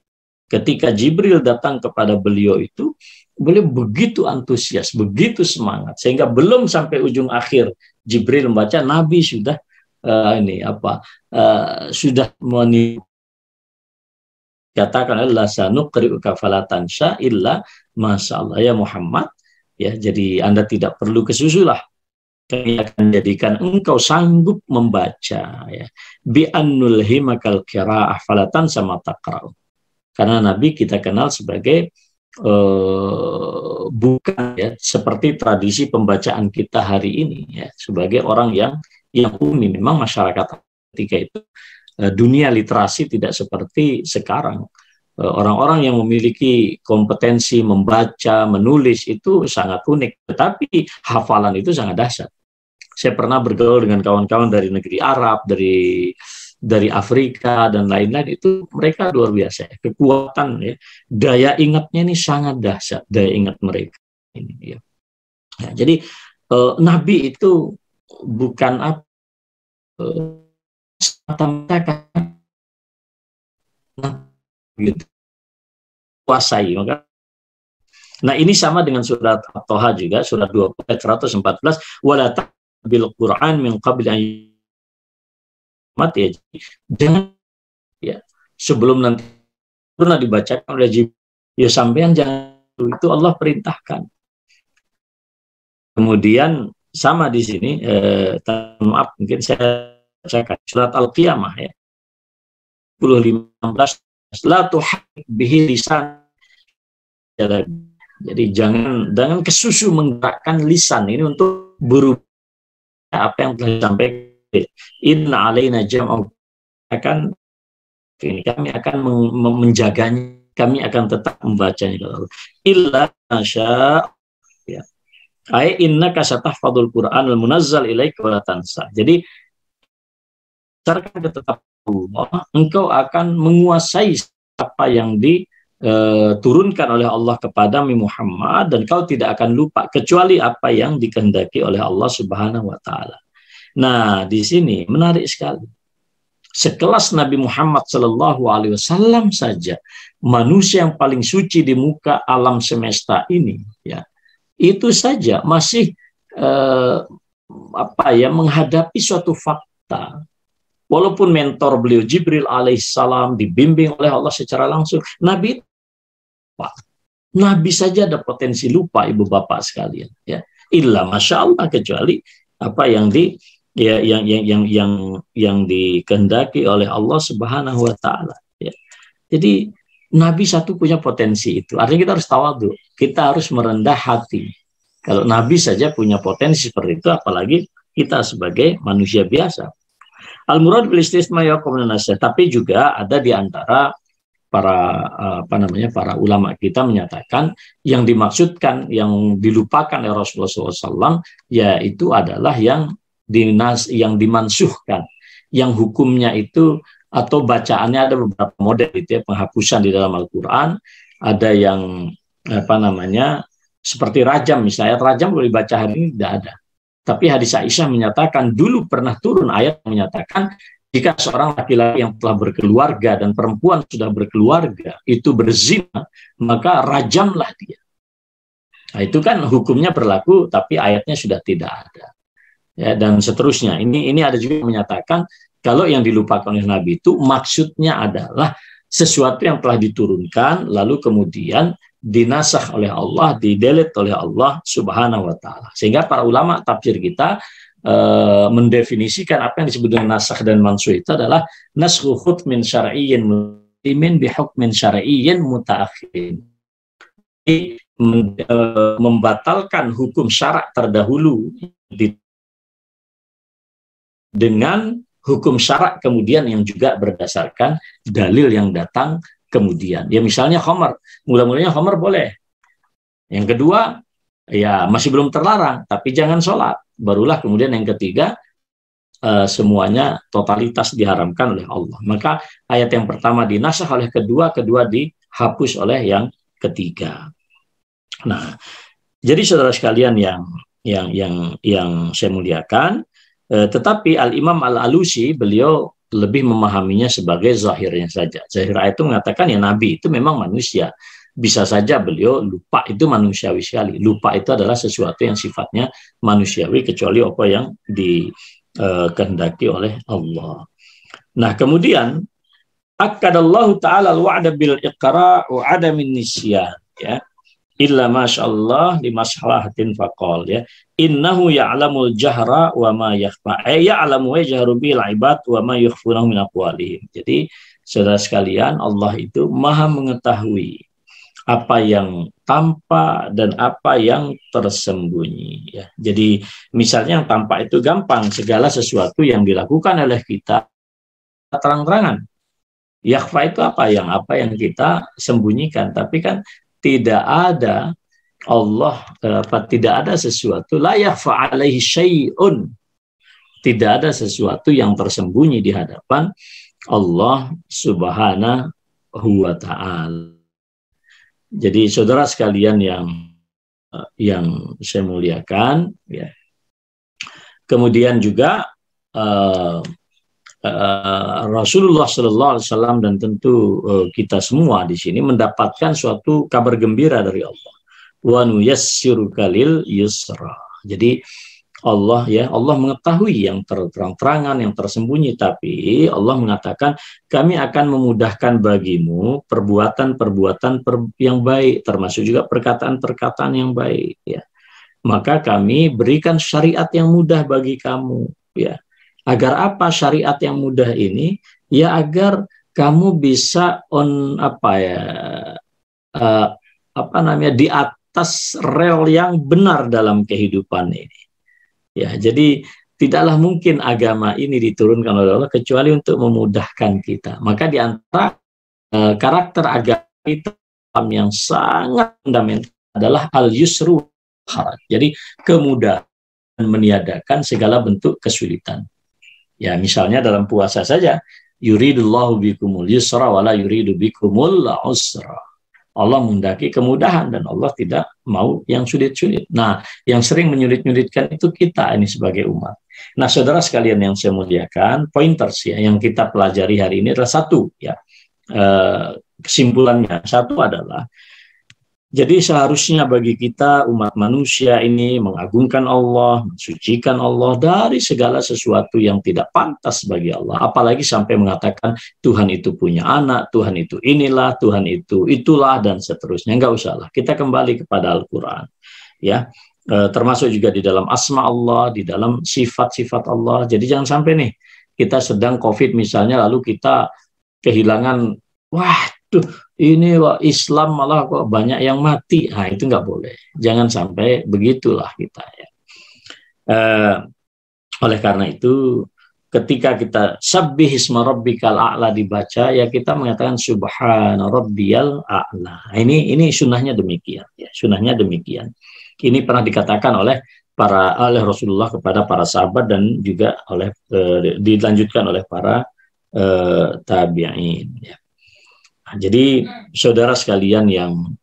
Ketika Jibril datang kepada beliau itu, beliau begitu antusias, begitu semangat, sehingga belum sampai ujung akhir Jibril membaca, Nabi sudah sudah katakan Allah sanuqri'uka fala tansha illa masyaallah ya Muhammad ya, jadi Anda tidak perlu kesusulah, kami akan jadikan engkau sanggup membaca ya, bi annul himakal qiraah fala tansa ma taqra'u. Karena Nabi kita kenal sebagai bukan ya seperti tradisi pembacaan kita hari ini ya, sebagai orang yang umum. Memang masyarakat ketika itu dunia literasi tidak seperti sekarang. Orang-orang yang memiliki kompetensi membaca, menulis itu sangat unik, tetapi hafalan itu sangat dahsyat. Saya pernah bergaul dengan kawan-kawan dari negeri Arab, dari Afrika dan lain-lain, itu mereka luar biasa. Kekuatan ya, daya ingatnya ini sangat dahsyat, daya ingat mereka ini ya. Ya, jadi Nabi itu bukan semata-mata gitu kuasai. Maka nah ini sama dengan surat At-Thaha juga, surat 20 ayat 114, wala bil Qur'an min qabli an mati ya. Jangan ya sebelum nanti pernah dibacakan oleh Jibril, ya sampean jangan, itu Allah perintahkan. Kemudian sama di sini, maaf mungkin saya bacakan surat Al-Qiyamah ya, 10:15, la tuhrik bihi lisan. Jadi jangan kesusu menggerakkan lisan ini untuk berubah apa yang telah disampaikan. Inna alaina jam'u, akan ini kami akan menjaganya, kami akan tetap membacanya. Illa masya ya. Ai innaka satahfadzul Qur'an al-munazzal ilaika wa la tansa. Jadi berdasarkan ketetapan Allah, engkau akan menguasai apa yang diturunkan oleh Allah kepada Muhammad, dan kau tidak akan lupa kecuali apa yang dikehendaki oleh Allah Subhanahu wa taala. Nah, di sini menarik sekali. Sekelas Nabi Muhammad Sallallahu Alaihi Wasallam saja, manusia yang paling suci di muka alam semesta ini, ya, itu saja masih menghadapi suatu fakta. Walaupun mentor beliau Jibril alaihissalam dibimbing oleh Allah secara langsung, Nabi saja ada potensi lupa, ibu bapak sekalian. Ya, illa masya Allah, kecuali apa yang yang dikehendaki oleh Allah Subhanahu wa taala. Ya. Jadi Nabi satu punya potensi itu. Artinya kita harus tawadhu, kita harus merendah hati. Kalau Nabi saja punya potensi seperti itu, apalagi kita sebagai manusia biasa. Al-murad bil istisma yaqum nasihat, tapi juga ada di antara para para ulama kita menyatakan yang dimaksudkan, yang dilupakan oleh Rasulullah SAW, yaitu adalah yang dimansuhkan, yang hukumnya itu atau bacaannya ada beberapa model itu ya, penghapusan di dalam Al-Quran. Ada yang seperti rajam, misalnya rajam boleh dibaca hari ini tidak ada. Tapi hadis Aisyah menyatakan dulu pernah turun ayat yang menyatakan jika seorang laki-laki yang telah berkeluarga dan perempuan sudah berkeluarga itu berzina, maka rajamlah dia. Nah, itu kan hukumnya berlaku, tapi ayatnya sudah tidak ada. Ya, dan seterusnya. Ini ada juga yang menyatakan kalau yang dilupakan oleh Nabi itu maksudnya adalah sesuatu yang telah diturunkan lalu kemudian dinasakh oleh Allah, didelete oleh Allah Subhanahu wa taala. Sehingga para ulama tafsir kita mendefinisikan apa yang disebut dengan nasakh dan mansuh itu adalah naskhu hukmin syar'iyyin mutaqaddimin bi hukmin syar'iyyin mutaakhirin. Membatalkan hukum syarak terdahulu dengan hukum syarak kemudian yang juga berdasarkan dalil yang datang kemudian. Ya misalnya khamar, mula-mulanya khamar boleh. Yang kedua, ya masih belum terlarang, tapi jangan sholat. Barulah kemudian yang ketiga, semuanya totalitas diharamkan oleh Allah. Maka ayat yang pertama dinasakh oleh kedua dihapus oleh yang ketiga. Nah, jadi saudara sekalian yang saya muliakan, tetapi Al-Imam Al-Alusi beliau lebih memahaminya sebagai zahirnya saja. Zahir ayat itu mengatakan ya Nabi itu memang manusia. Bisa saja beliau lupa, itu manusiawi sekali. Lupa itu adalah sesuatu yang sifatnya manusiawi kecuali apa yang dikehendaki oleh Allah. Nah, kemudian akadallahu ta'ala al-wa'da bil iqra' wa adamin nisyan, ya. Illa masyaallah limaslahatin faqal, ya. Innahu ya'lamul jahra wa ma yakhfa. Ya'lamu wa yajharu bil ibad wa ma yukhfunahu min aqwalihim. Jadi saudara sekalian, Allah itu Maha mengetahui apa yang tampak dan apa yang tersembunyi, ya. Jadi misalnya yang tampak itu gampang, segala sesuatu yang dilakukan oleh kita terang-terangan. Yakhfa itu apa yang kita sembunyikan, tapi kan tidak ada tidak ada sesuatu la yakhfa alaihi syai'un. Tidak ada sesuatu yang tersembunyi di hadapan Allah Subhanahu wa ta'ala. Jadi saudara sekalian yang saya muliakan, ya. Kemudian juga Rasulullah Sallallahu Alaihi Wasallam dan tentu kita semua di sini mendapatkan suatu kabar gembira dari Allah. Wa nuyassiruka lil yusra. Jadi Allah ya, Allah mengetahui yang terang-terangan, yang tersembunyi, tapi Allah mengatakan kami akan memudahkan bagimu perbuatan-perbuatan yang baik, termasuk juga perkataan-perkataan yang baik ya. Maka kami berikan syariat yang mudah bagi kamu ya. Agar apa syariat yang mudah ini? Ya agar kamu bisa di atas rel yang benar dalam kehidupan ini. Ya, jadi tidaklah mungkin agama ini diturunkan oleh Allah kecuali untuk memudahkan kita. Maka di antara karakter agama kita yang sangat fundamental adalah al-yusru. Jadi kemudahan meniadakan segala bentuk kesulitan. Ya, misalnya dalam puasa saja, yuridullahu bikumul yusra wala yuridu bikumul usra. Allah menghendaki kemudahan dan Allah tidak mau yang sulit-sulit. Nah, yang sering menyulit-nyulitkan itu kita ini sebagai umat. Nah, saudara sekalian yang saya muliakan, pointers ya yang kita pelajari hari ini adalah satu ya. Kesimpulannya satu adalah jadi seharusnya bagi kita umat manusia ini mengagungkan Allah, mensucikan Allah dari segala sesuatu yang tidak pantas bagi Allah. Apalagi sampai mengatakan Tuhan itu punya anak, Tuhan itu inilah, Tuhan itu itulah, dan seterusnya. Enggak usahlah. Kita kembali kepada Al-Quran. Ya, termasuk juga di dalam asma Allah, di dalam sifat-sifat Allah. Jadi jangan sampai nih kita sedang COVID misalnya, lalu kita kehilangan, ini Islam malah kok banyak yang mati. Nah, itu nggak boleh. Jangan sampai begitulah kita ya. Oleh karena itu, ketika kita sabbih isma rabbikal a'la dibaca, ya kita mengatakan subhana rabbiyal a'la. Ini sunnahnya demikian ya. Sunnahnya demikian. Ini pernah dikatakan oleh Rasulullah kepada para sahabat dan juga dilanjutkan oleh para tabi'in ya. Jadi saudara sekalian yang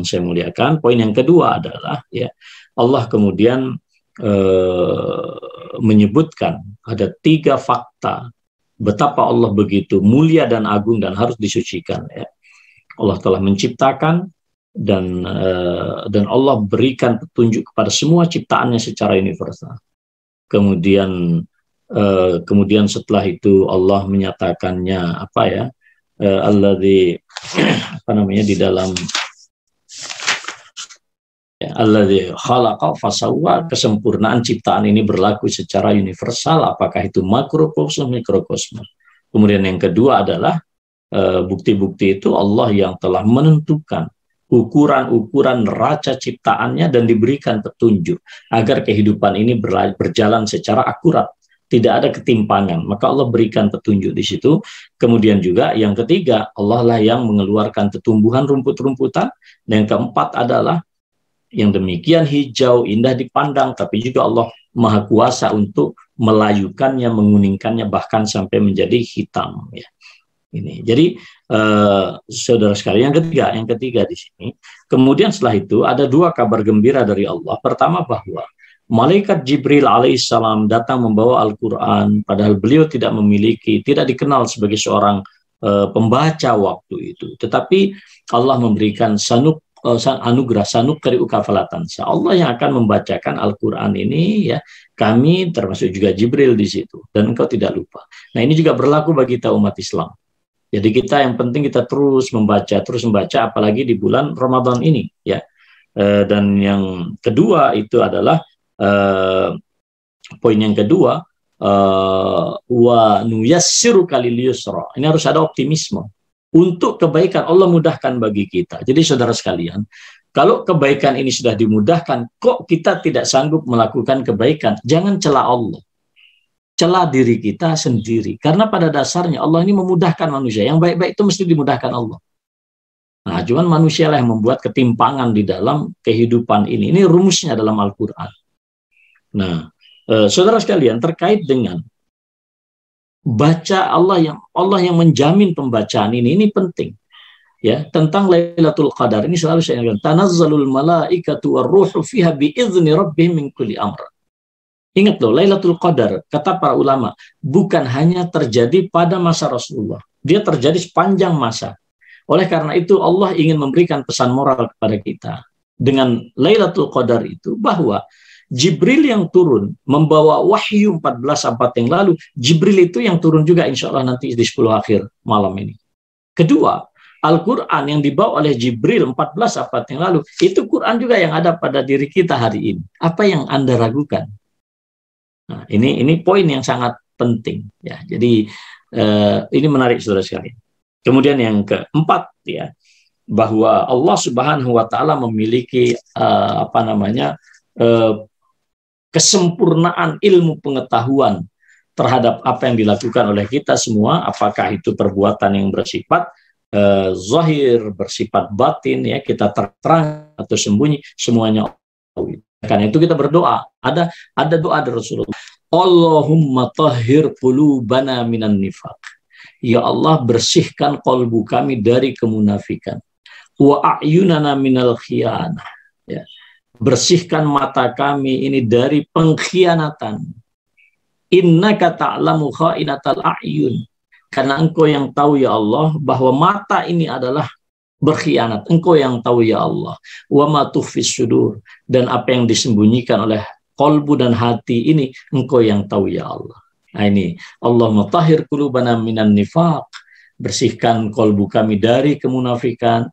saya muliakan, poin yang kedua adalah ya Allah kemudian menyebutkan ada 3 fakta betapa Allah begitu mulia dan agung dan harus disucikan ya. Allah telah menciptakan dan Allah berikan petunjuk kepada semua ciptaannya secara universal. Kemudian setelah itu Allah menyatakannya alladzi di dalam alladzi khalaqa fasawwa, kesempurnaan ciptaan ini berlaku secara universal, apakah itu makrokosmos mikrokosmos. Kemudian yang kedua adalah bukti-bukti itu Allah yang telah menentukan ukuran-ukuran neraca ciptaannya dan diberikan petunjuk agar kehidupan ini berjalan secara akurat. Tidak ada ketimpangan, maka Allah berikan petunjuk di situ. Kemudian juga yang ketiga, Allah lah yang mengeluarkan tumbuhan rumput-rumputan. Dan yang keempat adalah yang demikian hijau, indah dipandang, tapi juga Allah Maha Kuasa untuk melayukannya, menguningkannya, bahkan sampai menjadi hitam. Ya. Ini. Jadi saudara sekalian, yang ketiga di sini. Kemudian setelah itu ada 2 kabar gembira dari Allah. Pertama bahwa Malaikat Jibril alaihissalam datang membawa Al-Quran, padahal beliau tidak dikenal sebagai seorang pembaca waktu itu. Tetapi Allah memberikan anugerah sanuk kari'uka falatansa. Allah yang akan membacakan Al-Quran ini ya, kami termasuk juga Jibril di situ, dan engkau tidak lupa. Nah, ini juga berlaku bagi kita umat Islam. Jadi kita yang penting kita terus membaca, apalagi di bulan Ramadan ini ya. Dan yang kedua itu adalah poin yang kedua, wa nuyassiru kalil yusra. Ini harus ada optimisme untuk kebaikan. Allah mudahkan bagi kita. Jadi saudara sekalian, kalau kebaikan ini sudah dimudahkan, kok kita tidak sanggup melakukan kebaikan? Jangan celah Allah, celah diri kita sendiri. Karena pada dasarnya Allah ini memudahkan manusia. Yang baik-baik itu mesti dimudahkan Allah. Nah, cuman manusia lah yang membuat ketimpangan di dalam kehidupan ini. Ini rumusnya dalam Al-Quran. Nah, saudara sekalian, terkait dengan baca Allah yang menjamin pembacaan ini penting ya. Tentang Lailatul Qadar ini selalu saya ingatkan, tanazzalul malaikatu warruhu fiha biizni rabbihim min kulli amr. Ingat loh, Lailatul Qadar kata para ulama bukan hanya terjadi pada masa Rasulullah, dia terjadi sepanjang masa. Oleh karena itu Allah ingin memberikan pesan moral kepada kita dengan Lailatul Qadar itu, bahwa Jibril yang turun membawa wahyu 14 abad yang lalu, Jibril itu yang turun juga insya Allah nanti di 10 akhir malam ini. Kedua, Al-Quran yang dibawa oleh Jibril 14 abad yang lalu, itu Quran juga yang ada pada diri kita hari ini. Apa yang Anda ragukan? Nah, ini poin yang sangat penting ya. Jadi ini menarik saudara sekalian. Kemudian yang keempat ya, bahwa Allah Subhanahu wa taala memiliki kesempurnaan ilmu pengetahuan terhadap apa yang dilakukan oleh kita semua, apakah itu perbuatan yang bersifat zahir, bersifat batin ya, kita terang atau sembunyi, semuanya. Karena itu kita berdoa, ada doa dari Rasulullah, Allahumma tahhir qulubana minan nifaq. Ya Allah, bersihkan kalbu kami dari kemunafikan. Wa a'yunana minal khiyanah. Ya. Bersihkan mata kami ini dari pengkhianatan. Innaka ta'lamu kha'inatal a'yun. Karena engkau yang tahu ya Allah bahwa mata ini adalah berkhianat. Engkau yang tahu ya Allah. Wa ma tukhfis sudur, dan apa yang disembunyikan oleh kalbu dan hati ini engkau yang tahu ya Allah. Nah ini, Allahumma tahhir qulubana minan nifaq, bersihkan kalbu kami dari kemunafikan.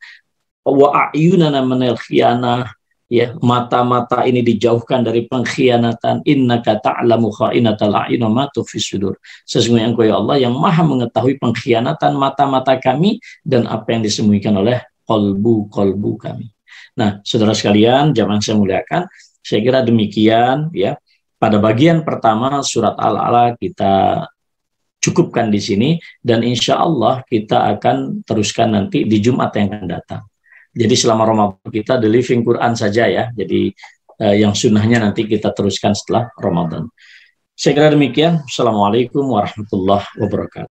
Wa a'yunana minal khiyanah, ya, mata-mata ini dijauhkan dari pengkhianatan. Innaka ta'lamu kha'inatal a'yun wa ma tukhfis sudur. Sesungguhnya engkau ya Allah yang maha mengetahui pengkhianatan mata-mata kami dan apa yang disembunyikan oleh kalbu kami. Nah, saudara sekalian, jamaah saya muliakan, saya kira demikian ya. Pada bagian pertama surat Al-A'la kita cukupkan di sini, dan insya Allah kita akan teruskan nanti di Jumat yang akan datang. Jadi selama Ramadan kita the living Quran saja ya. Jadi yang sunnahnya nanti kita teruskan setelah Ramadan. Saya kira demikian. Assalamualaikum warahmatullahi wabarakatuh.